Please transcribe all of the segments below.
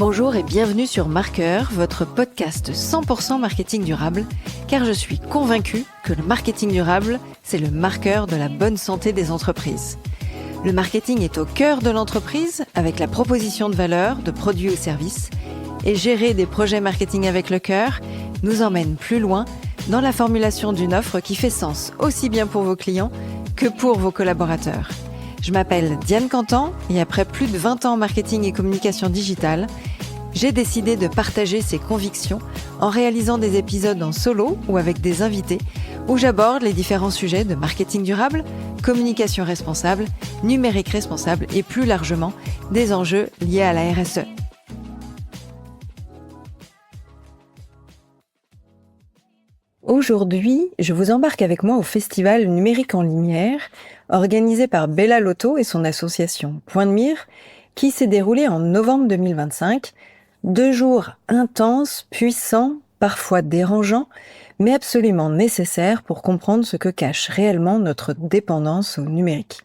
Bonjour et bienvenue sur Marqueur, votre podcast 100% marketing durable, car je suis convaincue que le marketing durable, c'est le marqueur de la bonne santé des entreprises. Le marketing est au cœur de l'entreprise avec la proposition de valeur, de produits ou services, et gérer des projets marketing avec le cœur nous emmène plus loin dans la formulation d'une offre qui fait sens aussi bien pour vos clients que pour vos collaborateurs. Je m'appelle Diane Cantan et après plus de 20 ans en marketing et communication digitale, j'ai décidé de partager ces convictions en réalisant des épisodes en solo ou avec des invités où j'aborde les différents sujets de marketing durable, communication responsable, numérique responsable et plus largement des enjeux liés à la RSE. Aujourd'hui, je vous embarque avec moi au festival Numérique en Lumière, organisé par Bella Lotto et son association Point de Mire, qui s'est déroulé en novembre 2025. 2 jours intenses, puissants, parfois dérangeants, mais absolument nécessaires pour comprendre ce que cache réellement notre dépendance au numérique.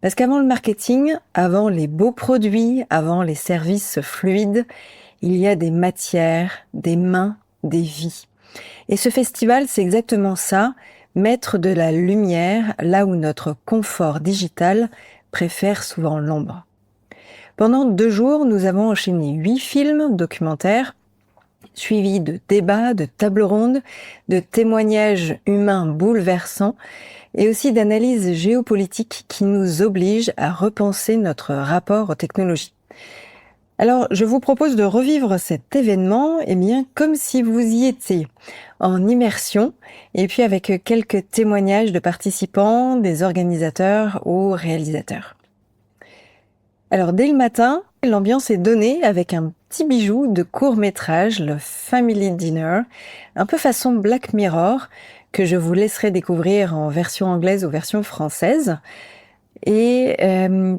Parce qu'avant le marketing, avant les beaux produits, avant les services fluides, il y a des matières, des mains, des vies. Et ce festival, c'est exactement ça, mettre de la lumière là où notre confort digital préfère souvent l'ombre. Pendant 2 jours, nous avons enchaîné 8 films documentaires, suivis de débats, de tables rondes, de témoignages humains bouleversants et aussi d'analyses géopolitiques qui nous obligent à repenser notre rapport aux technologies. Alors, je vous propose de revivre cet événement, comme si vous y étiez, en immersion, et puis avec quelques témoignages de participants, des organisateurs ou réalisateurs. Alors, dès le matin, l'ambiance est donnée avec un petit bijou de court-métrage, le Family Dinner, un peu façon Black Mirror, que je vous laisserai découvrir en version anglaise ou version française. Et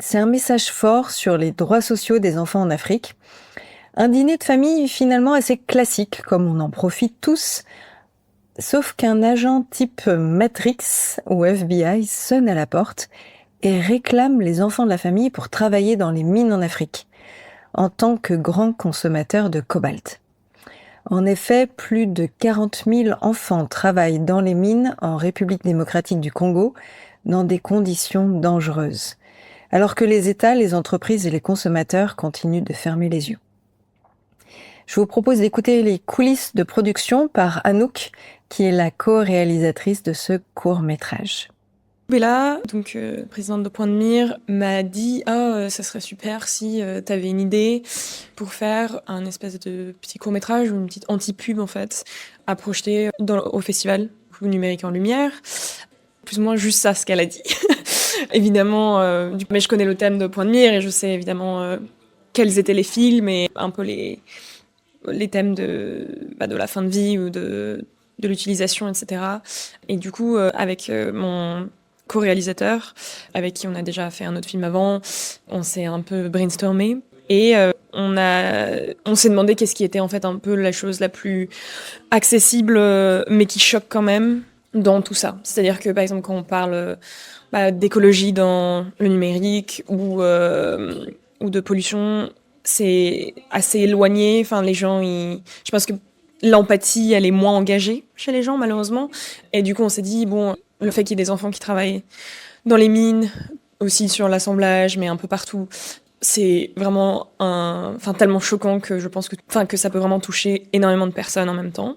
c'est un message fort sur les droits sociaux des enfants en Afrique. Un dîner de famille finalement assez classique, comme on en profite tous, sauf qu'un agent type Matrix ou FBI sonne à la porte et réclame les enfants de la famille pour travailler dans les mines en Afrique, en tant que grands consommateurs de cobalt. En effet, plus de 40 000 enfants travaillent dans les mines en République démocratique du Congo, dans des conditions dangereuses, alors que les États, les entreprises et les consommateurs continuent de fermer les yeux. Je vous propose d'écouter les coulisses de production par Anouk, qui est la co-réalisatrice de ce court-métrage. Bella, donc présidente de Point de Mire, m'a dit ça serait super si t'avais une idée pour faire un espèce de petit court-métrage ou une petite anti-pub en fait à projeter au festival Numérique en Lumière. Plus ou moins juste ça ce qu'elle a dit. Évidemment, mais je connais le thème de Point de Mire et je sais évidemment quels étaient les films et un peu les thèmes de la fin de vie ou de l'utilisation, etc. Et du coup, avec mon co-réalisateur, avec qui on a déjà fait un autre film avant, on s'est un peu brainstormé et on s'est demandé qu'est-ce qui était en fait un peu la chose la plus accessible mais qui choque quand même dans tout ça. C'est-à-dire que par exemple quand on parle d'écologie dans le numérique ou de pollution, c'est assez éloigné. Enfin, les gens, je pense que l'empathie, elle est moins engagée chez les gens, malheureusement. Et du coup, on s'est dit, bon, le fait qu'il y ait des enfants qui travaillent dans les mines, aussi sur l'assemblage, mais un peu partout, c'est vraiment tellement choquant que je pense que ça peut vraiment toucher énormément de personnes en même temps.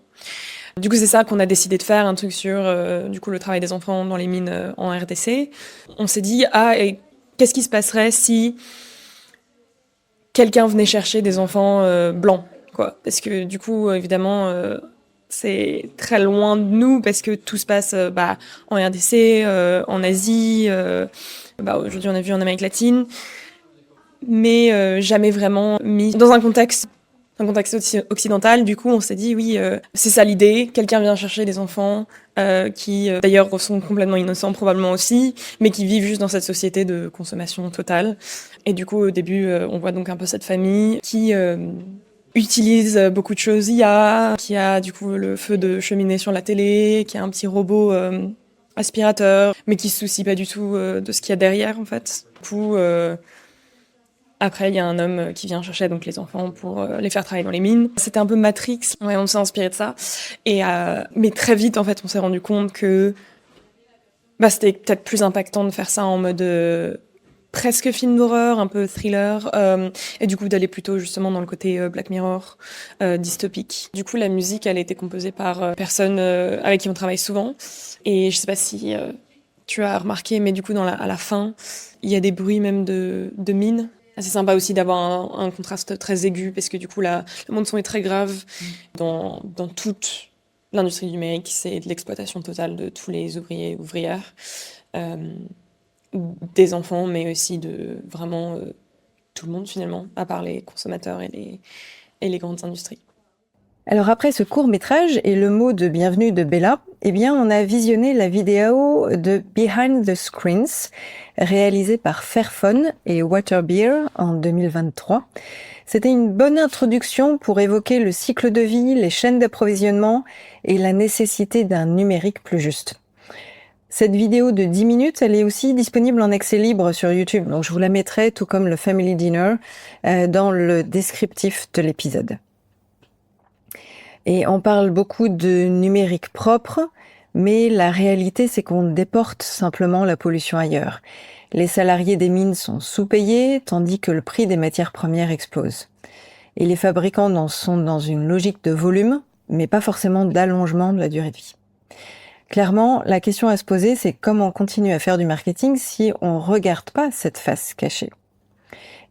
Du coup, c'est ça qu'on a décidé de faire, un truc sur le travail des enfants dans les mines en RDC. On s'est dit, et qu'est-ce qui se passerait si quelqu'un venait chercher des enfants blancs, quoi. Parce que du coup, évidemment, c'est très loin de nous parce que tout se passe en RDC, en Asie, aujourd'hui on a vu en Amérique latine, mais jamais vraiment mis dans un contexte occidental. Du coup, on s'est dit, oui, c'est ça l'idée. Quelqu'un vient chercher des enfants qui, d'ailleurs, sont complètement innocents probablement aussi, mais qui vivent juste dans cette société de consommation totale. Et du coup, au début, on voit donc un peu cette famille qui utilise beaucoup de choses IA, qui a du coup le feu de cheminée sur la télé, qui a un petit robot aspirateur, mais qui se soucie pas du tout de ce qu'il y a derrière, en fait. Du coup, Après, il y a un homme qui vient chercher donc les enfants pour les faire travailler dans les mines. C'était un peu Matrix. Ouais, on s'est inspiré de ça. Mais très vite, en fait, on s'est rendu compte que c'était peut-être plus impactant de faire ça en mode presque film d'horreur, un peu thriller, et du coup d'aller plutôt justement dans le côté Black Mirror, dystopique. Du coup, la musique, elle a été composée par personnes avec qui on travaille souvent. Et je sais pas si tu as remarqué, mais du coup, à la fin, il y a des bruits même de mines. C'est sympa aussi d'avoir un contraste très aigu, parce que du coup, le monde son est très grave dans toute l'industrie du numérique. C'est de l'exploitation totale de tous les ouvriers et ouvrières. Des enfants, mais aussi de vraiment tout le monde finalement, à part les consommateurs et les grandes industries. Alors après ce court-métrage et le mot de bienvenue de Bella, eh bien on a visionné la vidéo de Behind the Screens, réalisée par Fairphone et Waterbeer en 2023. C'était une bonne introduction pour évoquer le cycle de vie, les chaînes d'approvisionnement et la nécessité d'un numérique plus juste. Cette vidéo de 10 minutes, elle est aussi disponible en accès libre sur YouTube, donc je vous la mettrai, tout comme le Family Dinner, dans le descriptif de l'épisode. Et on parle beaucoup de numérique propre, mais la réalité, c'est qu'on déporte simplement la pollution ailleurs. Les salariés des mines sont sous-payés, tandis que le prix des matières premières explose. Et les fabricants en sont dans une logique de volume, mais pas forcément d'allongement de la durée de vie. Clairement, la question à se poser, c'est comment on continue à faire du marketing si on ne regarde pas cette face cachée.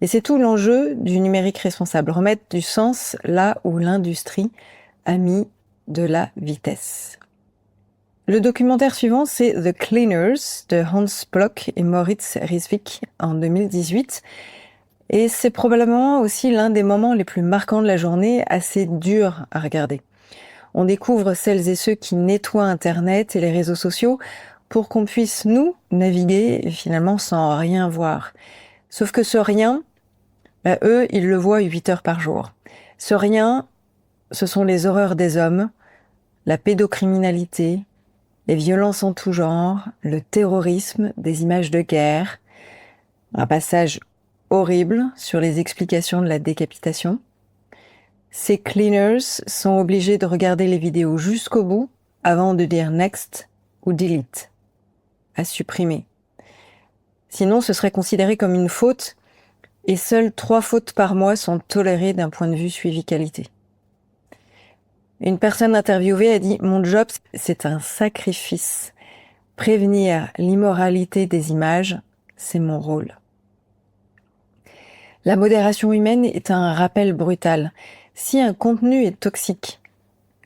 Et c'est tout l'enjeu du numérique responsable, remettre du sens là où l'industrie a mis de la vitesse. Le documentaire suivant, c'est The Cleaners de Hans Block et Moritz Rizvik en 2018. Et c'est probablement aussi l'un des moments les plus marquants de la journée, assez dur à regarder. On découvre celles et ceux qui nettoient Internet et les réseaux sociaux pour qu'on puisse, nous, naviguer finalement sans rien voir. Sauf que ce rien, eux, ils le voient 8 heures par jour. Ce rien, ce sont les horreurs des hommes, la pédocriminalité, les violences en tout genre, le terrorisme, des images de guerre, un passage horrible sur les explications de la décapitation. Ces cleaners sont obligés de regarder les vidéos jusqu'au bout avant de dire next ou delete, à supprimer. Sinon, ce serait considéré comme une faute et seules 3 fautes par mois sont tolérées d'un point de vue suivi qualité. Une personne interviewée a dit « Mon job, c'est un sacrifice. Prévenir l'immoralité des images, c'est mon rôle. » La modération humaine est un rappel brutal. Si un contenu est toxique,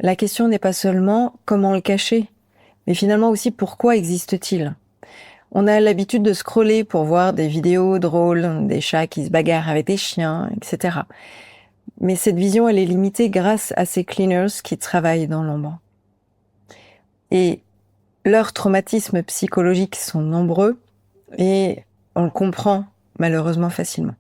la question n'est pas seulement comment le cacher, mais finalement aussi pourquoi existe-t-il. On a l'habitude de scroller pour voir des vidéos drôles, des chats qui se bagarrent avec des chiens, etc. Mais cette vision, elle est limitée grâce à ces cleaners qui travaillent dans l'ombre. Et leurs traumatismes psychologiques sont nombreux et on le comprend malheureusement facilement.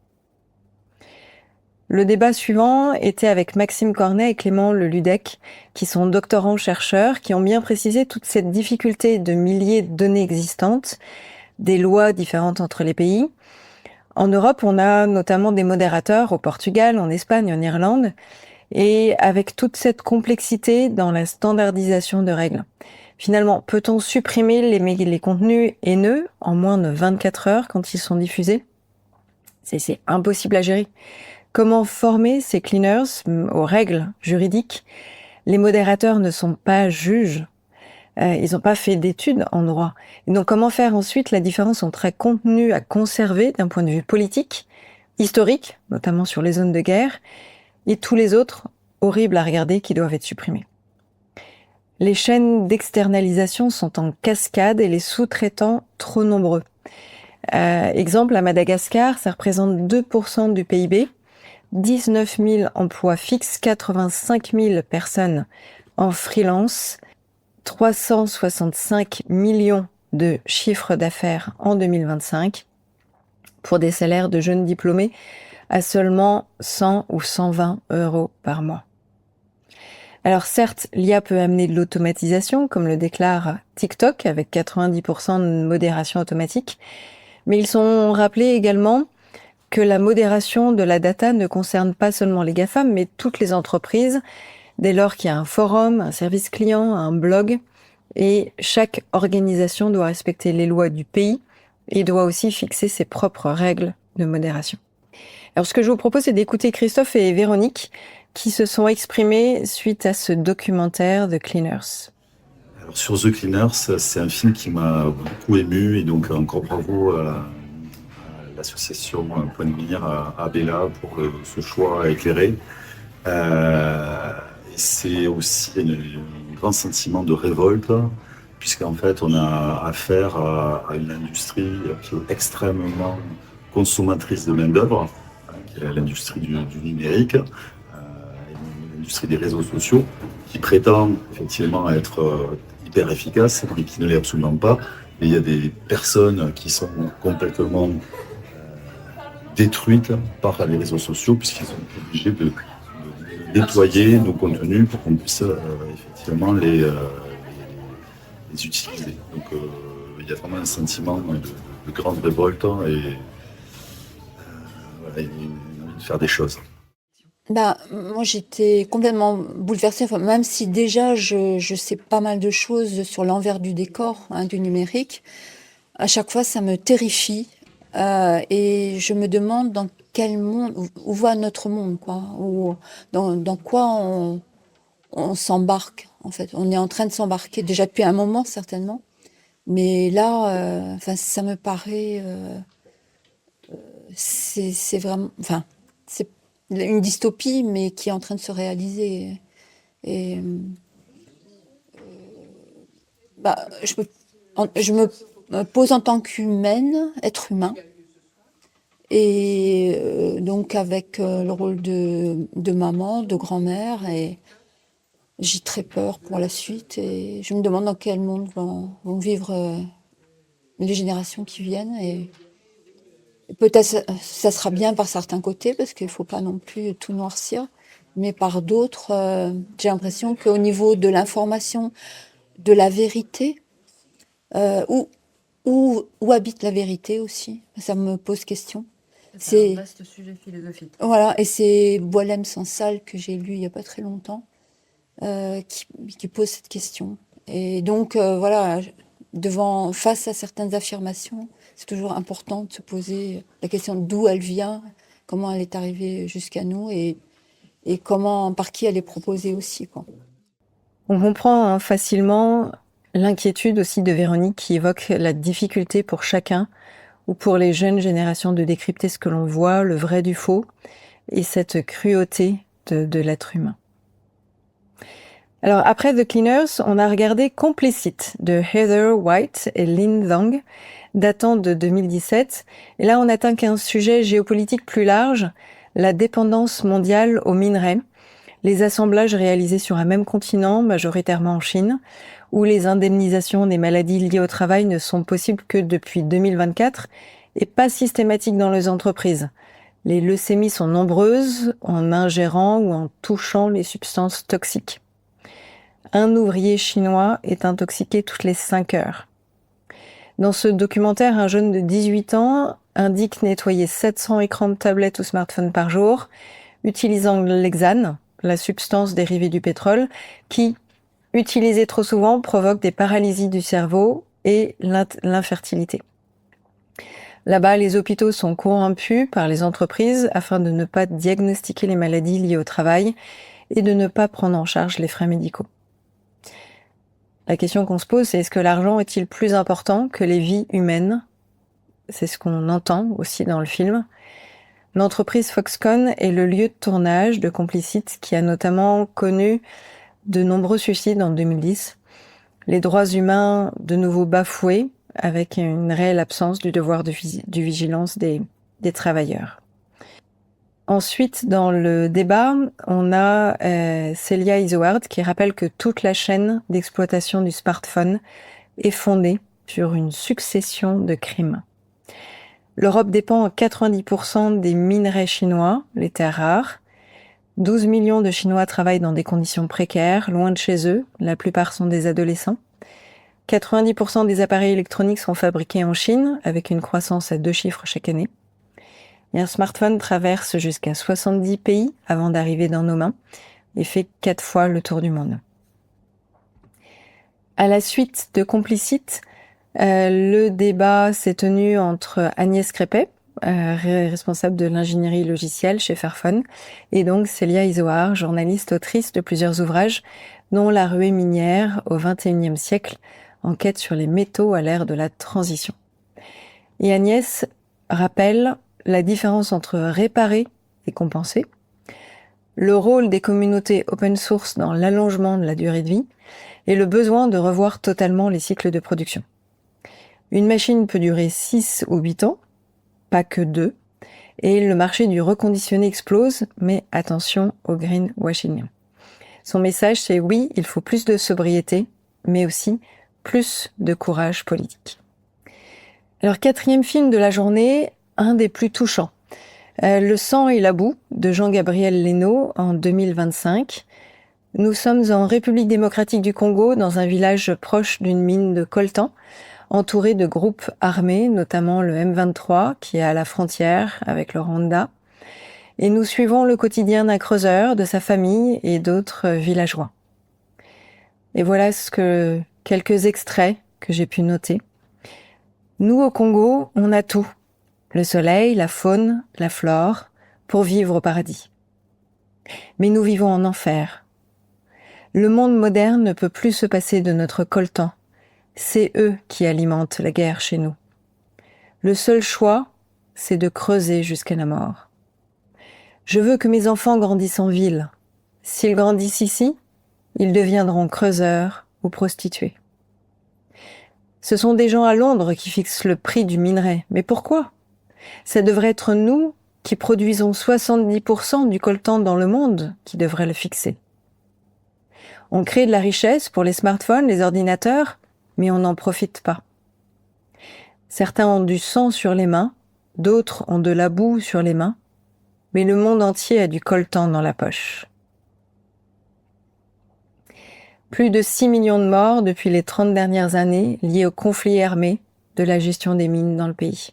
Le débat suivant était avec Maxime Cornet et Clément Leludec, qui sont doctorants-chercheurs, qui ont bien précisé toute cette difficulté de milliers de données existantes, des lois différentes entre les pays. En Europe, on a notamment des modérateurs au Portugal, en Espagne, en Irlande, et avec toute cette complexité dans la standardisation de règles. Finalement, peut-on supprimer les contenus haineux en moins de 24 heures quand ils sont diffusés ? C'est impossible à gérer. Comment former ces cleaners aux règles juridiques ? Les modérateurs ne sont pas juges. Ils n'ont pas fait d'études en droit. Et donc, comment faire ensuite la différence entre un contenu à conserver d'un point de vue politique, historique, notamment sur les zones de guerre, et tous les autres horribles à regarder qui doivent être supprimés. Les chaînes d'externalisation sont en cascade et les sous-traitants trop nombreux. Exemple, à Madagascar, ça représente 2% du PIB, 19 000 emplois fixes, 85 000 personnes en freelance, 365 millions de chiffres d'affaires en 2025 pour des salaires de jeunes diplômés à seulement 100 ou 120 euros par mois. Alors certes, l'IA peut amener de l'automatisation, comme le déclare TikTok, avec 90% de modération automatique, mais ils sont rappelés également que la modération de la data ne concerne pas seulement les GAFAM, mais toutes les entreprises, dès lors qu'il y a un forum, un service client, un blog, et chaque organisation doit respecter les lois du pays et doit aussi fixer ses propres règles de modération. Alors, ce que je vous propose, c'est d'écouter Christophe et Véronique qui se sont exprimés suite à ce documentaire The Cleaners. Alors, sur The Cleaners, c'est un film qui m'a beaucoup ému, et donc encore bravo à l'association Point de Mire, à Bella, pour ce choix éclairé. Et c'est aussi un grand sentiment de révolte, puisqu'en fait on a affaire à une industrie qui est extrêmement consommatrice de main-d'œuvre, qui est l'industrie du numérique, l'industrie des réseaux sociaux, qui prétend effectivement être hyper efficace, mais qui ne l'est absolument pas. Et il y a des personnes qui sont complètement détruites par les réseaux sociaux, puisqu'ils sont obligés de déployer nos contenus pour qu'on puisse effectivement les utiliser. Donc il y a vraiment un sentiment de grande révolte, et voilà, il y a une envie de faire des choses. Moi, j'étais complètement bouleversée, même si déjà je sais pas mal de choses sur l'envers du décor, du numérique. À chaque fois, ça me terrifie, et je me demande dans quel monde, où va notre monde, quoi, ou dans quoi on s'embarque, en fait. On est en train de s'embarquer déjà depuis un moment, certainement, mais là, ça me paraît, c'est vraiment, c'est une dystopie, mais qui est en train de se réaliser. Et je me pose en tant qu'humaine, être humain, et donc avec le rôle de maman, de grand-mère, et j'ai très peur pour la suite, et je me demande dans quel monde vont vivre les générations qui viennent, et peut-être ça sera bien par certains côtés, parce qu'il ne faut pas non plus tout noircir, mais par d'autres, j'ai l'impression qu'au niveau de l'information, de la vérité, où habite la vérité aussi, ça me pose question. C'est un vaste sujet philosophique. Voilà, et c'est Boualem Sansal, que j'ai lu il n'y a pas très longtemps, qui pose cette question. Et donc, voilà, face à certaines affirmations, c'est toujours important de se poser la question d'où elle vient, comment elle est arrivée jusqu'à nous, et par qui elle est proposée aussi, quoi. On comprend facilement l'inquiétude aussi de Véronique, qui évoque la difficulté pour chacun ou pour les jeunes générations de décrypter ce que l'on voit, le vrai du faux, et cette cruauté de l'être humain. Alors après The Cleaners, on a regardé Complicit de Heather White et Lin Zhang, datant de 2017. Et là, on atteint qu'un sujet géopolitique plus large, la dépendance mondiale aux minerais, les assemblages réalisés sur un même continent, majoritairement en Chine, où les indemnisations des maladies liées au travail ne sont possibles que depuis 2024 et pas systématiques dans les entreprises. Les leucémies sont nombreuses en ingérant ou en touchant les substances toxiques. Un ouvrier chinois est intoxiqué toutes les 5 heures. Dans ce documentaire, un jeune de 18 ans indique nettoyer 700 écrans de tablettes ou smartphones par jour, utilisant l'hexane, la substance dérivée du pétrole, qui, utilisée trop souvent, provoque des paralysies du cerveau et l'infertilité. Là-bas, les hôpitaux sont corrompus par les entreprises afin de ne pas diagnostiquer les maladies liées au travail et de ne pas prendre en charge les frais médicaux. La question qu'on se pose, c'est est-ce que l'argent est-il plus important que les vies humaines ? C'est ce qu'on entend aussi dans le film. L'entreprise Foxconn est le lieu de tournage de Complicit, qui a notamment connu de nombreux suicides en 2010. Les droits humains de nouveau bafoués, avec une réelle absence du devoir de vigilance des travailleurs. Ensuite, dans le débat, on a Celia Isoard qui rappelle que toute la chaîne d'exploitation du smartphone est fondée sur une succession de crimes. L'Europe dépend à 90% des minerais chinois, les terres rares. 12 millions de Chinois travaillent dans des conditions précaires, loin de chez eux. La plupart sont des adolescents. 90% des appareils électroniques sont fabriqués en Chine, avec une croissance à 2 chiffres chaque année. Et un smartphone traverse jusqu'à 70 pays avant d'arriver dans nos mains et fait 4 fois le tour du monde. À la suite de Complicite, le débat s'est tenu entre Agnès Crépet, responsable de l'ingénierie logicielle chez Fairphone, et donc Célia Izoard, journaliste autrice de plusieurs ouvrages, dont La ruée minière au XXIe siècle, enquête sur les métaux à l'ère de la transition. Et Agnès rappelle la différence entre réparer et compenser, le rôle des communautés open source dans l'allongement de la durée de vie, et le besoin de revoir totalement les cycles de production. Une machine peut durer 6 ou 8 ans, pas que 2, et le marché du reconditionné explose, mais attention au greenwashing. Son message, c'est oui, il faut plus de sobriété, mais aussi plus de courage politique. Alors, 4e film de la journée, un des plus touchants. Le sang et la boue de Jean-Gabriel Leno en 2025. Nous sommes en République démocratique du Congo, dans un village proche d'une mine de coltan, entouré de groupes armés, notamment le M23, qui est à la frontière avec le Rwanda. Et nous suivons le quotidien d'un creuseur, de sa famille et d'autres villageois. Et voilà quelques extraits que j'ai pu noter. Nous, au Congo, on a tout. Le soleil, la faune, la flore, pour vivre au paradis. Mais nous vivons en enfer. Le monde moderne ne peut plus se passer de notre coltan. C'est eux qui alimentent la guerre chez nous. Le seul choix, c'est de creuser jusqu'à la mort. Je veux que mes enfants grandissent en ville. S'ils grandissent ici, ils deviendront creuseurs ou prostituées. Ce sont des gens à Londres qui fixent le prix du minerai. Mais pourquoi ? Ça devrait être nous qui produisons 70% du coltan dans le monde qui devraient le fixer. On crée de la richesse pour les smartphones, les ordinateurs, mais on n'en profite pas. Certains ont du sang sur les mains, d'autres ont de la boue sur les mains, mais le monde entier a du coltan dans la poche. Plus de 6 millions de morts depuis les 30 dernières années liés au conflit armé de la gestion des mines dans le pays.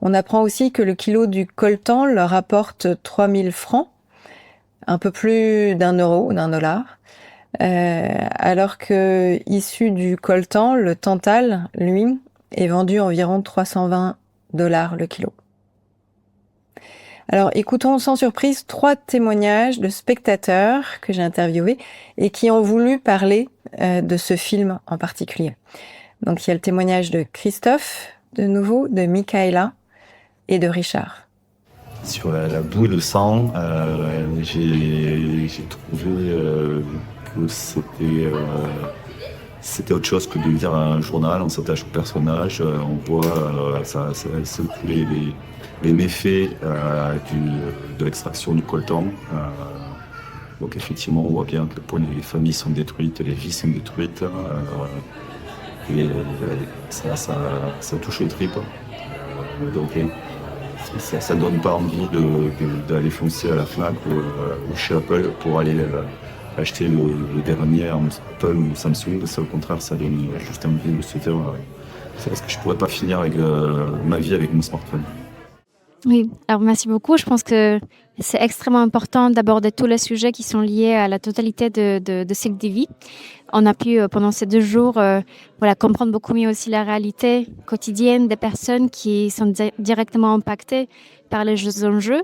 On apprend aussi que le kilo du coltan leur apporte 3000 francs, un peu plus d'€1 ou $1, alors que, issu du coltan, le tantal, lui, est vendu environ $320 le kilo. Alors, écoutons sans surprise 3 témoignages de spectateurs que j'ai interviewés et qui ont voulu parler de ce film en particulier. Donc, il y a le témoignage de Christophe, de nouveau, de Michaela et de Richard. Sur la boue et le sang, j'ai trouvé que c'était autre chose que de lire un journal. On s'attache au personnage, on voit ça couler les méfaits de l'extraction du coltan. Donc effectivement, on voit bien que les familles sont détruites, les vies sont détruites. Et ça touche aux tripes. Donc ça donne pas envie d'aller foncer à la Fnac ou chez Apple pour aller acheter le dernier Apple ou Samsung. Ça, au contraire, ça donne juste envie de se dire est-ce que je pourrais pas finir avec ma vie avec mon smartphone. Oui, alors merci beaucoup. Je pense que c'est extrêmement important d'aborder tous les sujets qui sont liés à la totalité de cycle de vie. On a pu, pendant ces 2 jours, comprendre beaucoup mieux aussi la réalité quotidienne des personnes qui sont directement impactées par les enjeux.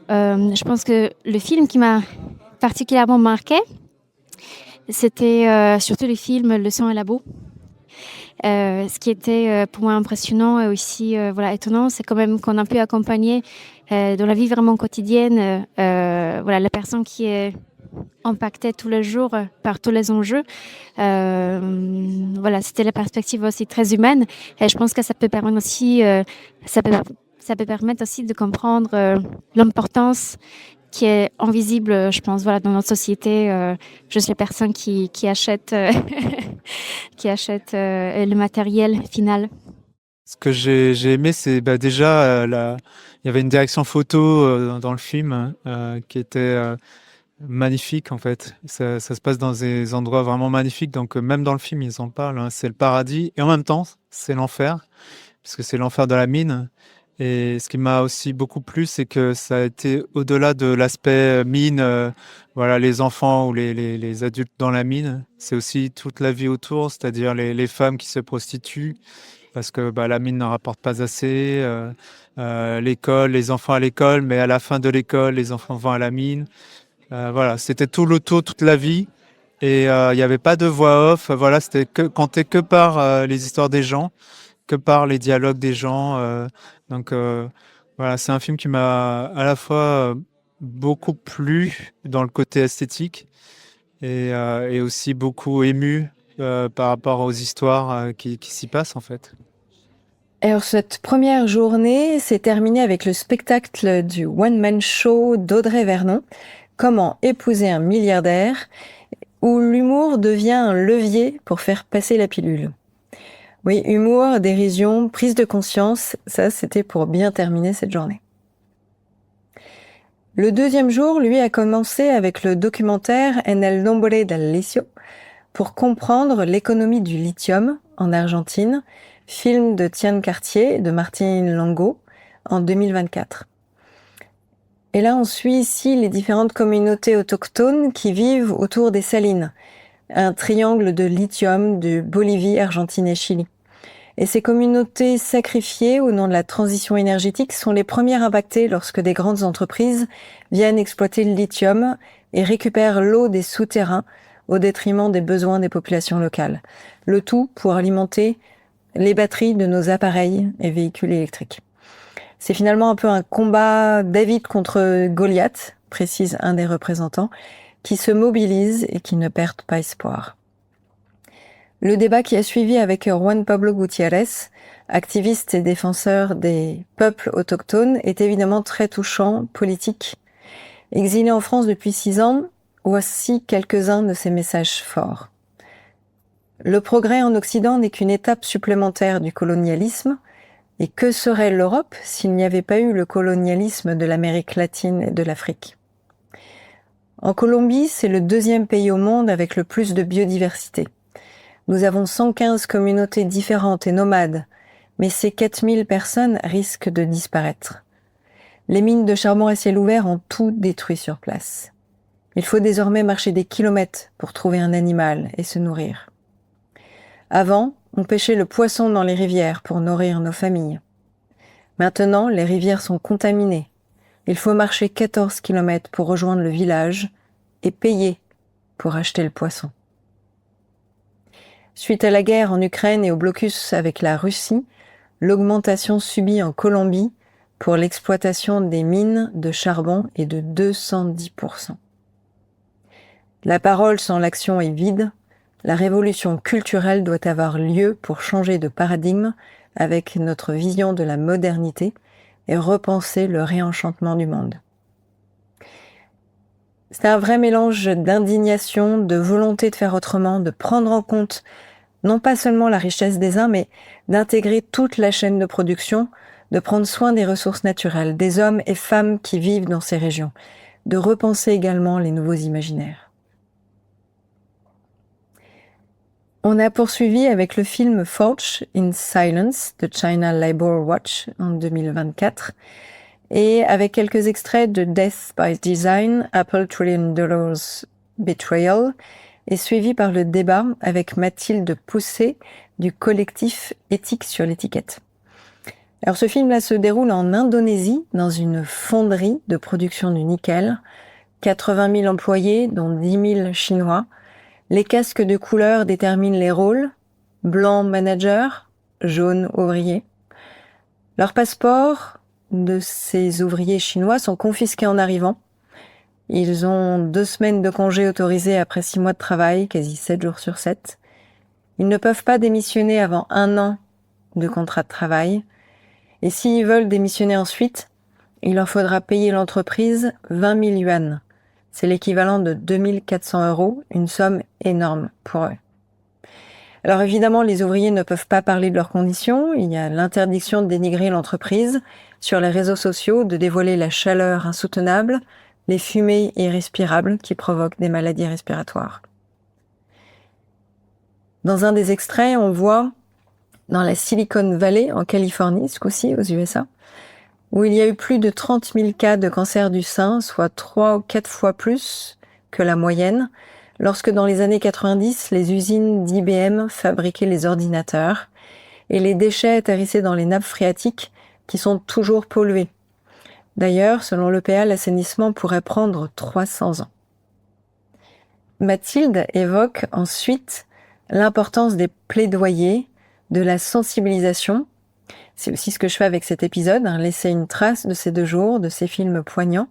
Je pense que le film qui m'a particulièrement marqué, c'était surtout le film Le sang et la boue. Ce qui était pour moi impressionnant et aussi étonnant, c'est quand même qu'on a pu accompagner dans la vie vraiment quotidienne la personne qui est impactée tous les jours par tous les enjeux. C'était la perspective aussi très humaine et je pense que ça peut permettre aussi, ça peut permettre aussi de comprendre l'importance qui est invisible, je pense, dans notre société, juste les personnes qui achètent, qui achètent le matériel final. Ce que j'ai aimé, c'est déjà, il y avait une direction photo dans le film qui était magnifique en fait. Ça se passe dans des endroits vraiment magnifiques, donc même dans le film, ils en parlent. C'est le paradis et en même temps, c'est l'enfer, parce que c'est l'enfer de la mine. Et ce qui m'a aussi beaucoup plu, c'est que ça a été au-delà de l'aspect mine, voilà, les enfants ou les adultes dans la mine. C'est aussi toute la vie autour, c'est-à-dire les femmes qui se prostituent parce que bah, la mine n'en rapporte pas assez. L'école, les enfants à l'école, mais à la fin de l'école, les enfants vont à la mine. Voilà, c'était tout l'auto, toute la vie. Et il n'y avait pas de voix off. Voilà, c'était compté que par les histoires des gens, que par les dialogues des gens. Donc voilà, c'est un film qui m'a à la fois beaucoup plu dans le côté esthétique et aussi beaucoup ému par rapport aux histoires qui s'y passent en fait. Alors, cette première journée s'est terminée avec le spectacle du one-man show d'Audrey Vernon, Comment épouser un milliardaire, où l'humour devient un levier pour faire passer la pilule. Oui, humour, dérision, prise de conscience, ça c'était pour bien terminer cette journée. Le deuxième jour, lui, a commencé avec le documentaire En el nombre del litio, pour comprendre l'économie du lithium en Argentine, film de Tian Cartier et de Martine Longo en 2024. Et là, on suit ici les différentes communautés autochtones qui vivent autour des salines, un triangle de lithium de Bolivie, Argentine et Chili. Et ces communautés sacrifiées au nom de la transition énergétique sont les premières impactées lorsque des grandes entreprises viennent exploiter le lithium et récupèrent l'eau des souterrains au détriment des besoins des populations locales. Le tout pour alimenter les batteries de nos appareils et véhicules électriques. C'est finalement un peu un combat David contre Goliath, précise un des représentants, qui se mobilisent et qui ne perdent pas espoir. Le débat qui a suivi avec Juan Pablo Gutiérrez, activiste et défenseur des peuples autochtones, est évidemment très touchant, politique. Exilé en France depuis 6 ans, voici quelques-uns de ses messages forts. Le progrès en Occident n'est qu'une étape supplémentaire du colonialisme. Et que serait l'Europe s'il n'y avait pas eu le colonialisme de l'Amérique latine et de l'Afrique ? En Colombie, c'est le 2e pays au monde avec le plus de biodiversité. Nous avons 115 communautés différentes et nomades, mais ces 4000 personnes risquent de disparaître. Les mines de charbon à ciel ouvert ont tout détruit sur place. Il faut désormais marcher des kilomètres pour trouver un animal et se nourrir. Avant, on pêchait le poisson dans les rivières pour nourrir nos familles. Maintenant, les rivières sont contaminées. Il faut marcher 14 kilomètres pour rejoindre le village et payer pour acheter le poisson. Suite à la guerre en Ukraine et au blocus avec la Russie, l'augmentation subie en Colombie pour l'exploitation des mines de charbon est de 210%. La parole sans l'action est vide. La révolution culturelle doit avoir lieu pour changer de paradigme avec notre vision de la modernité et repenser le réenchantement du monde. C'est un vrai mélange d'indignation, de volonté de faire autrement, de prendre en compte non pas seulement la richesse des uns, mais d'intégrer toute la chaîne de production, de prendre soin des ressources naturelles, des hommes et femmes qui vivent dans ces régions, de repenser également les nouveaux imaginaires. On a poursuivi avec le film Forged in Silence de China Labor Watch en 2024 et avec quelques extraits de Death by Design, Apple $1 Trillion Betrayal et suivi par le débat avec Mathilde Poussé du collectif Éthique sur l'étiquette. Alors ce film-là se déroule en Indonésie dans une fonderie de production du nickel, 80 000 employés dont 10 000 Chinois. Les casques de couleur déterminent les rôles, blanc manager, jaune ouvrier. Leurs passeports de ces ouvriers chinois sont confisqués en arrivant. Ils ont 2 semaines de congé autorisées après 6 mois de travail, quasi 7 jours sur 7. Ils ne peuvent pas démissionner avant 1 an de contrat de travail. Et s'ils veulent démissionner ensuite, il leur faudra payer l'entreprise 20 000 yuan. C'est l'équivalent de 2 400 €, une somme énorme pour eux. Alors évidemment, les ouvriers ne peuvent pas parler de leurs conditions. Il y a l'interdiction de dénigrer l'entreprise sur les réseaux sociaux, de dévoiler la chaleur insoutenable, les fumées irrespirables qui provoquent des maladies respiratoires. Dans un des extraits, on voit dans la Silicon Valley, en Californie, ce coup-ci, aux USA, où il y a eu plus de 30 000 cas de cancer du sein, soit 3 ou 4 fois plus que la moyenne, lorsque dans les années 90, les usines d'IBM fabriquaient les ordinateurs et les déchets atterrissaient dans les nappes phréatiques qui sont toujours polluées. D'ailleurs, selon l'EPA, l'assainissement pourrait prendre 300 ans. Mathilde évoque ensuite l'importance des plaidoyers, de la sensibilisation. C'est aussi ce que je fais avec cet épisode, laisser une trace de ces 2 jours, de ces films poignants.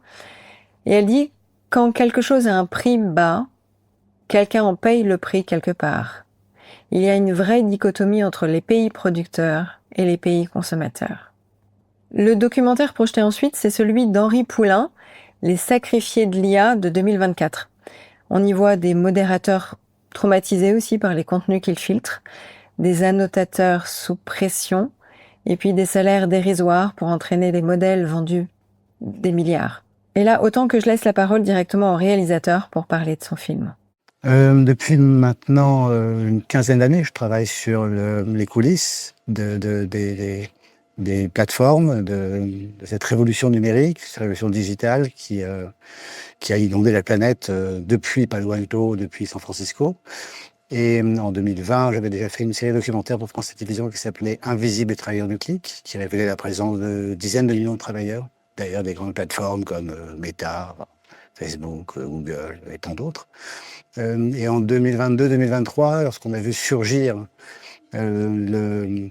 Et elle dit, quand quelque chose a un prix bas, quelqu'un en paye le prix quelque part. Il y a une vraie dichotomie entre les pays producteurs et les pays consommateurs. Le documentaire projeté ensuite, c'est celui d'Henri Poulain, Les sacrifiés de l'IA de 2024. On y voit des modérateurs traumatisés aussi par les contenus qu'ils filtrent, des annotateurs sous pression, et puis des salaires dérisoires pour entraîner des modèles vendus des milliards. Et là, autant que je laisse la parole directement au réalisateur pour parler de son film. Depuis maintenant une quinzaine d'années, je travaille sur les coulisses des plateformes, de cette révolution numérique, cette révolution digitale qui a inondé la planète depuis Palo Alto, depuis San Francisco. Et en 2020, j'avais déjà fait une série documentaire pour France Télévisions qui s'appelait Invisibles et travailleurs du clic, qui révélait la présence de dizaines de millions de travailleurs, d'ailleurs des grandes plateformes comme Meta, Facebook, Google et tant d'autres. Et en 2022-2023, lorsqu'on a vu surgir le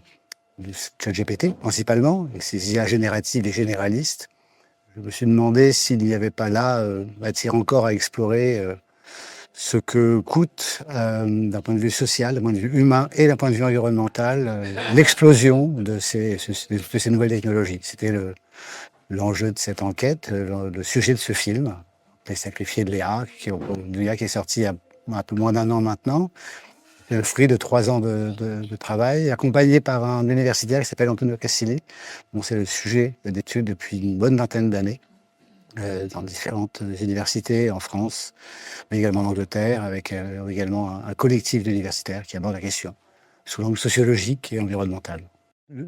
ChatGPT principalement, et ses IA génératives et généralistes, je me suis demandé s'il n'y avait pas là matière encore à explorer ce que coûte, d'un point de vue social, d'un point de vue humain et d'un point de vue environnemental, l'explosion de ces nouvelles technologies. C'était l'enjeu de cette enquête, le sujet de ce film, Les sacrifiés de l'IA, qui est sorti il y a un peu moins d'1 an maintenant. C'est le fruit de 3 ans de travail, accompagné par un universitaire qui s'appelle Antonio Casilli, dont c'est le sujet d'études depuis une bonne vingtaine d'années, dans différentes universités en France, mais également en Angleterre, avec également un collectif d'universitaires qui aborde la question sous l'angle sociologique et environnemental.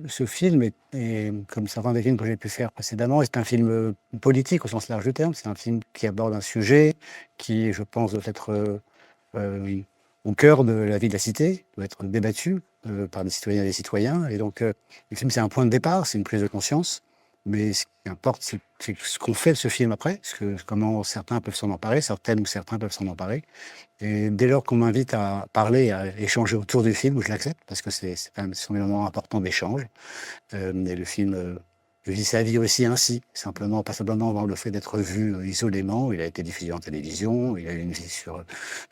Ce film est, comme certains des films que j'ai pu faire précédemment, c'est un film politique au sens large du terme. C'est un film qui aborde un sujet qui, je pense, doit être au cœur de la vie de la cité, doit être débattu par des citoyennes et des citoyens. Et donc, le film, c'est un point de départ, c'est une prise de conscience. Mais ce qui importe, c'est ce qu'on fait de ce film après, comment certains peuvent s'en emparer, certaines ou certains peuvent s'en emparer. Et dès lors qu'on m'invite à parler, à échanger autour du film, je l'accepte, parce que ce sont des moments importants d'échange. Et le film vit sa vie aussi ainsi, pas simplement dans le fait d'être vu isolément. Il a été diffusé en télévision, il a eu une vie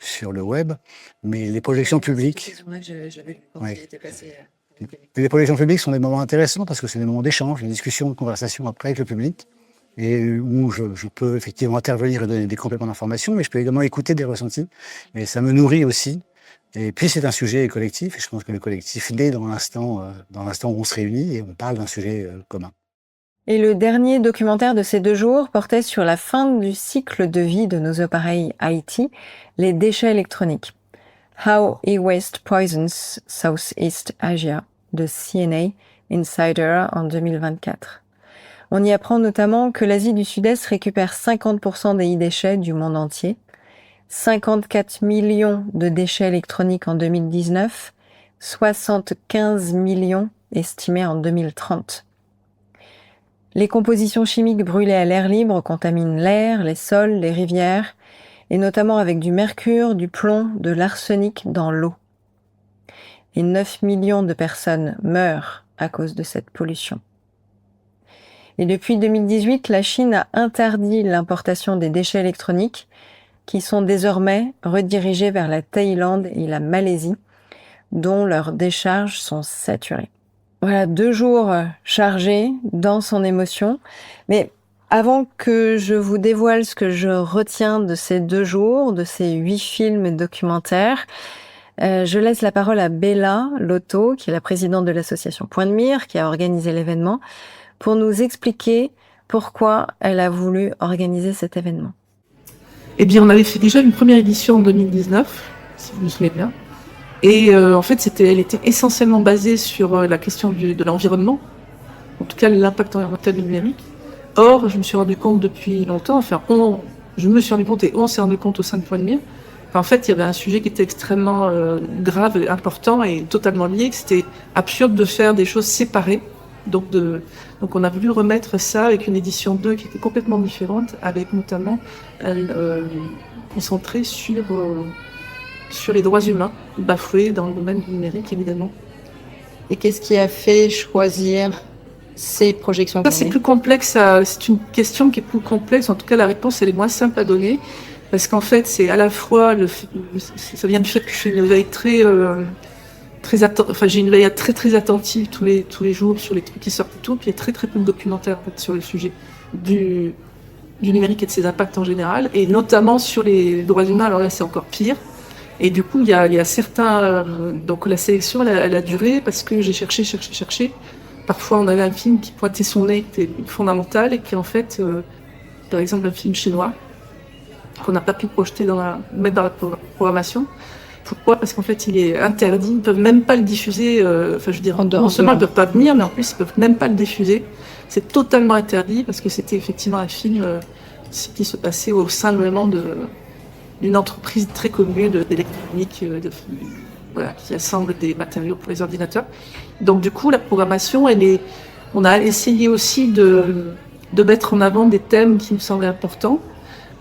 sur le web, mais les projections publiques... Les projections publiques sont des moments intéressants parce que c'est des moments d'échange, de discussion, de conversation après avec le public, et où je peux effectivement intervenir et donner des compléments d'information, mais je peux également écouter des ressentis, et ça me nourrit aussi. Et puis c'est un sujet collectif, et je pense que le collectif naît dans l'instant où on se réunit et on parle d'un sujet commun. Et le dernier documentaire de ces 2 jours portait sur la fin du cycle de vie de nos appareils IT, les déchets électroniques. How E-Waste Poisons Southeast Asia de CNA Insider en 2024. On y apprend notamment que l'Asie du Sud-Est récupère 50% des e-déchets du monde entier, 54 millions de déchets électroniques en 2019, 75 millions estimés en 2030. Les compositions chimiques brûlées à l'air libre contaminent l'air, les sols, les rivières, et notamment avec du mercure, du plomb, de l'arsenic dans l'eau. Et 9 millions de personnes meurent à cause de cette pollution. Et depuis 2018, la Chine a interdit l'importation des déchets électroniques qui sont désormais redirigés vers la Thaïlande et la Malaisie, dont leurs décharges sont saturées. Voilà, 2 jours chargés dans son émotion, mais avant que je vous dévoile ce que je retiens de ces 2 jours, de ces 8 films documentaires, je laisse la parole à Bella Lotto, qui est la présidente de l'association Point de Mire, qui a organisé l'événement, pour nous expliquer pourquoi elle a voulu organiser cet événement. Eh bien, on avait fait déjà une première édition en 2019, si vous vous souvenez bien. Et en fait, elle était essentiellement basée sur la question de l'environnement, en tout cas l'impact environnemental du numérique. Or, je me suis rendu compte depuis longtemps, je me suis rendu compte et on s'est rendu compte au sein de Point de Mire, qu'en fait, il y avait un sujet qui était extrêmement grave et important et totalement lié, que c'était absurde de faire des choses séparées. Donc on a voulu remettre ça avec une édition 2 qui était complètement différente, avec notamment concentrée sur les droits humains bafoués dans le domaine du numérique, évidemment. Et qu'est-ce qui a fait choisir ces projections? Ça, c'est plus complexe, c'est une question qui est plus complexe. En tout cas, la réponse, elle est moins simple à donner. Parce qu'en fait, c'est à la fois, ça vient du fait que je fais une veille j'ai une veille très attentive tous les jours sur les trucs qui sortent et tout. Puis il y a très peu de documentaires, en fait, sur le sujet du numérique et de ses impacts en général. Et notamment sur les droits humains. Alors là, c'est encore pire. Et du coup, il y a certains, donc la sélection, elle a duré parce que j'ai cherché. Parfois, on avait un film qui pointait son nez, qui était fondamental, et qui en fait, par exemple, un film chinois, qu'on n'a pas pu projeter mettre dans la programmation. Pourquoi? Parce qu'en fait, il est interdit, ils ne peuvent même pas le diffuser, non seulement ils ne peuvent pas venir, mais en plus, ils ne peuvent même pas le diffuser. C'est totalement interdit, parce que c'était effectivement un film qui se passait au sein vraiment d'une entreprise très connue d'électronique, qui assemble des matériaux pour les ordinateurs. Donc du coup, la programmation, on a essayé aussi de mettre en avant des thèmes qui nous semblaient importants.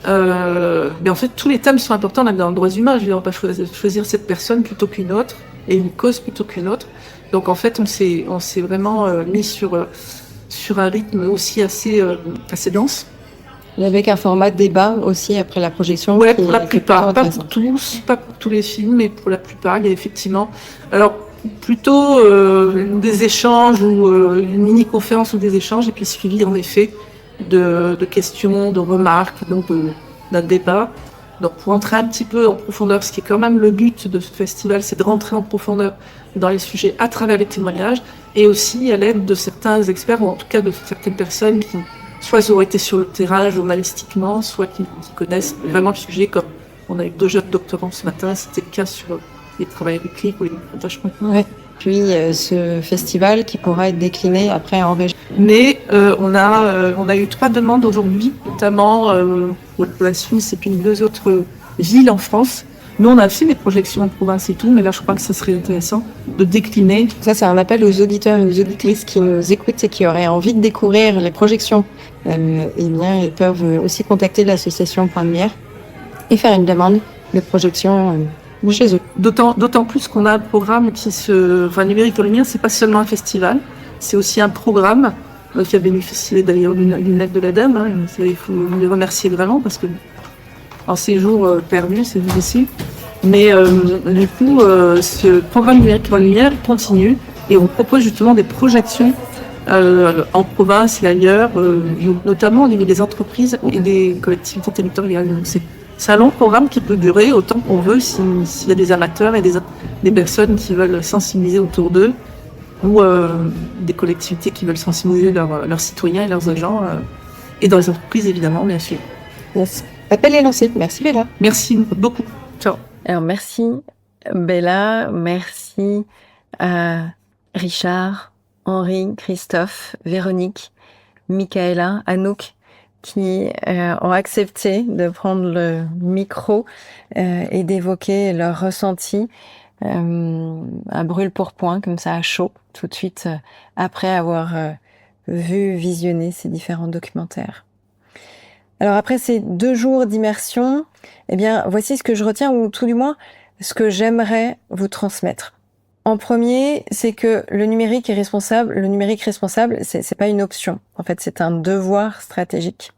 Mais en fait, tous les thèmes sont importants dans les droits humains. Je ne vais pas choisir cette personne plutôt qu'une autre, et une cause plutôt qu'une autre. Donc en fait, on s'est vraiment mis sur un rythme aussi assez dense. Avec un format de débat aussi après la projection. Ouais, pour la plupart, pas pour tous les films, mais pour la plupart, il y a effectivement, alors plutôt des échanges ou une mini-conférence ou des échanges, et puis suivi en effet de questions, de remarques, donc d'un débat. Donc pour entrer un petit peu en profondeur, ce qui est quand même le but de ce festival, c'est de rentrer en profondeur dans les sujets à travers les témoignages, et aussi à l'aide de certains experts, ou en tout cas de certaines personnes qui soit auraient été sur le terrain journalistiquement, soit qui connaissent vraiment le sujet, comme on a eu 2 jeunes doctorants ce matin, c'était le cas sur les travailleurs du clic ou les attachements. Ouais. Puis ce festival qui pourra être décliné après en région. Mais on a eu 3 demandes aujourd'hui, notamment pour la Suisse et puis 2 autres villes en France. Nous, on a fait des projections en province et tout, mais là, je crois que ça serait intéressant de décliner. Ça, c'est un appel aux auditeurs et aux auditrices qui nous écoutent et qui auraient envie de découvrir les projections. Ils peuvent aussi contacter l'association Point de Mire et faire une demande de projection chez eux. D'autant plus qu'on a un programme Numérique en lumière, c'est pas seulement un festival, c'est aussi un programme qui a bénéficié d'ailleurs d'une aide de l'ADEME. Il faut les remercier vraiment parce que en ces jours perdus, c'est difficile. Mais du coup, ce programme Numérique en lumière continue et on propose justement des projections en province et ailleurs, notamment au niveau des entreprises et des collectivités territoriales. C'est un long programme qui peut durer autant qu'on veut s'il y a des amateurs et des personnes qui veulent sensibiliser autour d'eux ou des collectivités qui veulent sensibiliser leurs citoyens et leurs agents et dans les entreprises évidemment, bien sûr. Yes. L'appel est lancé. Merci Bella. Merci beaucoup. Ciao. Alors merci Bella, merci à Richard, Henri, Christophe, Véronique, Michaela, Anouk qui ont accepté de prendre le micro et d'évoquer leurs ressentis à brûle-pourpoint, comme ça à chaud, tout de suite après avoir visionné ces différents documentaires. Alors après ces 2 jours d'immersion, eh bien voici ce que je retiens, ou tout du moins ce que j'aimerais vous transmettre. En premier, c'est que le numérique responsable, c'est pas une option. En fait, c'est un devoir stratégique.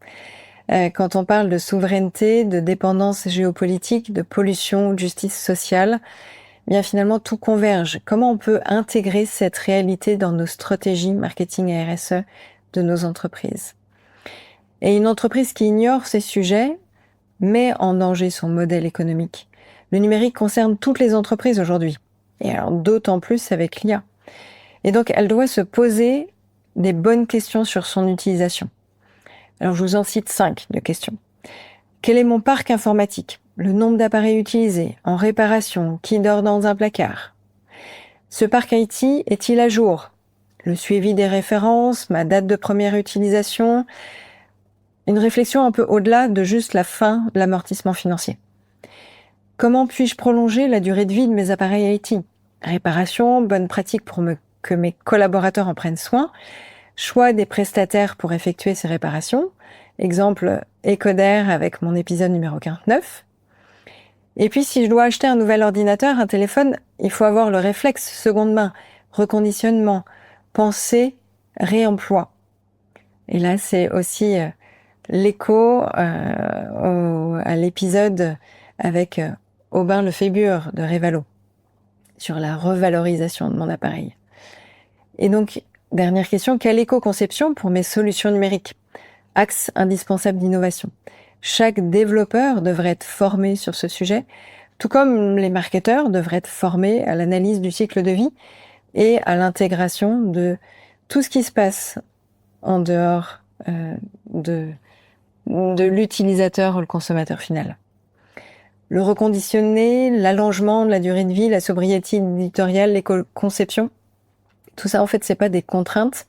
Quand on parle de souveraineté, de dépendance géopolitique, de pollution, de justice sociale, eh bien finalement tout converge. Comment on peut intégrer cette réalité dans nos stratégies marketing et RSE de nos entreprises? Et une entreprise qui ignore ces sujets met en danger son modèle économique. Le numérique concerne toutes les entreprises aujourd'hui. Et alors d'autant plus avec l'IA. Et donc elle doit se poser des bonnes questions sur son utilisation. Alors je vous en cite 5 de questions. Quel est mon parc informatique? Le nombre d'appareils utilisés, en réparation, qui dort dans un placard? Ce parc IT est-il à jour? Le suivi des références, ma date de première utilisation, une réflexion un peu au-delà de juste la fin de l'amortissement financier. Comment puis-je prolonger la durée de vie de mes appareils IT? Réparation, bonne pratique pour que mes collaborateurs en prennent soin, choix des prestataires pour effectuer ces réparations, exemple Ecoder avec mon épisode numéro 49. Et puis si je dois acheter un nouvel ordinateur, un téléphone, il faut avoir le réflexe seconde main, reconditionnement, pensée, réemploi. Et là, c'est aussi l'écho à l'épisode avec Aubin Lefébure de Revalo sur la revalorisation de mon appareil. Et donc, dernière question, quelle éco-conception pour mes solutions numériques? Axe indispensable d'innovation. Chaque développeur devrait être formé sur ce sujet, tout comme les marketeurs devraient être formés à l'analyse du cycle de vie et à l'intégration de tout ce qui se passe en dehors de l'utilisateur ou le consommateur final. Le reconditionner, l'allongement de la durée de vie, la sobriété éditoriale, l'éco-conception, tout ça en fait c'est pas des contraintes,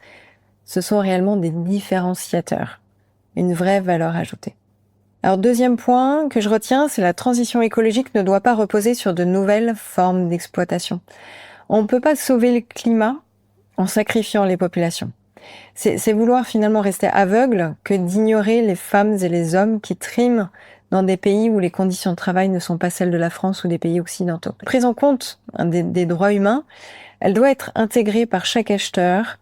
ce sont réellement des différenciateurs, une vraie valeur ajoutée. Alors deuxième point que je retiens, c'est la transition écologique ne doit pas reposer sur de nouvelles formes d'exploitation. On ne peut pas sauver le climat en sacrifiant les populations. C'est vouloir finalement rester aveugle que d'ignorer les femmes et les hommes qui triment dans des pays où les conditions de travail ne sont pas celles de la France ou des pays occidentaux. Prise en compte des droits humains, elle doit être intégrée par chaque acheteur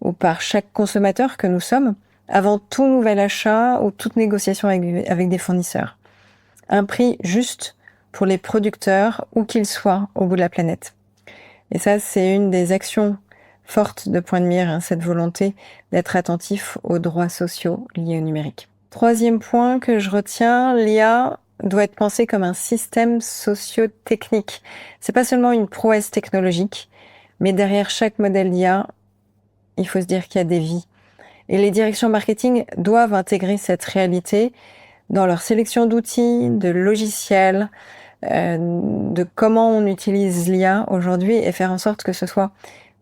ou par chaque consommateur que nous sommes avant tout nouvel achat ou toute négociation avec des fournisseurs. Un prix juste pour les producteurs, où qu'ils soient au bout de la planète. Et ça, c'est une des actions fortes de Point de Mire, cette volonté d'être attentif aux droits sociaux liés au numérique. Troisième point que je retiens, l'IA doit être pensée comme un système socio-technique. C'est pas seulement une prouesse technologique, mais derrière chaque modèle d'IA, il faut se dire qu'il y a des vies. Et les directions marketing doivent intégrer cette réalité dans leur sélection d'outils, de logiciels, de comment on utilise l'IA aujourd'hui et faire en sorte que ce soit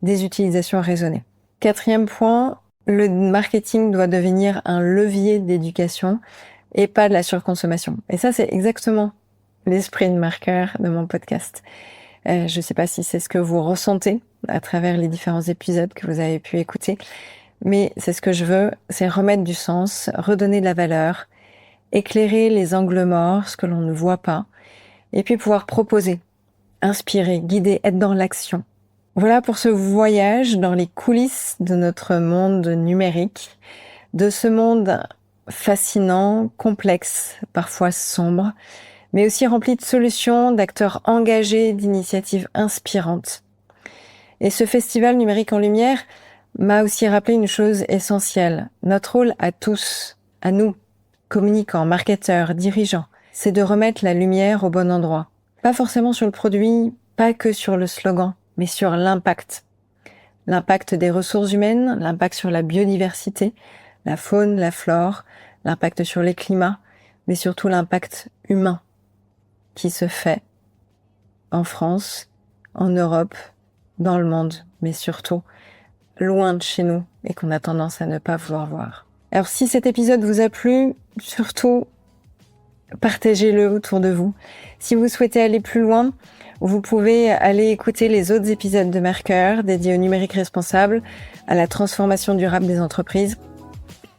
des utilisations raisonnées. Quatrième point, le marketing doit devenir un levier d'éducation et pas de la surconsommation. Et ça, c'est exactement l'esprit de marqueur de mon podcast. Je ne sais pas si c'est ce que vous ressentez à travers les différents épisodes que vous avez pu écouter, mais c'est ce que je veux, c'est remettre du sens, redonner de la valeur, éclairer les angles morts, ce que l'on ne voit pas, et puis pouvoir proposer, inspirer, guider, être dans l'action. Voilà pour ce voyage dans les coulisses de notre monde numérique, de ce monde fascinant, complexe, parfois sombre, mais aussi rempli de solutions, d'acteurs engagés, d'initiatives inspirantes. Et ce festival numérique en lumière m'a aussi rappelé une chose essentielle. Notre rôle à tous, à nous, communicants, marketeurs, dirigeants, c'est de remettre la lumière au bon endroit. Pas forcément sur le produit, pas que sur le slogan, mais sur l'impact. L'impact des ressources humaines, l'impact sur la biodiversité, la faune, la flore, l'impact sur les climats, mais surtout l'impact humain qui se fait en France, en Europe, dans le monde, mais surtout loin de chez nous et qu'on a tendance à ne pas vouloir voir. Alors si cet épisode vous a plu, surtout partagez-le autour de vous. Si vous souhaitez aller plus loin, vous pouvez aller écouter les autres épisodes de Marqueur dédiés au numérique responsable, à la transformation durable des entreprises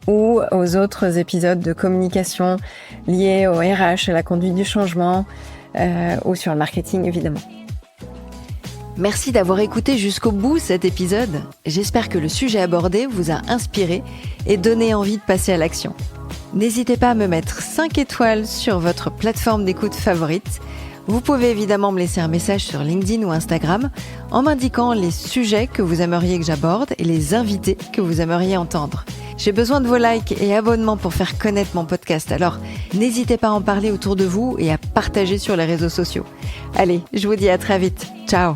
ou aux autres épisodes de communication liés au RH, à la conduite du changement ou sur le marketing évidemment. Merci d'avoir écouté jusqu'au bout cet épisode. J'espère que le sujet abordé vous a inspiré et donné envie de passer à l'action. N'hésitez pas à me mettre 5 étoiles sur votre plateforme d'écoute favorite. Vous pouvez évidemment me laisser un message sur LinkedIn ou Instagram en m'indiquant les sujets que vous aimeriez que j'aborde et les invités que vous aimeriez entendre. J'ai besoin de vos likes et abonnements pour faire connaître mon podcast, alors n'hésitez pas à en parler autour de vous et à partager sur les réseaux sociaux. Allez, je vous dis à très vite. Ciao!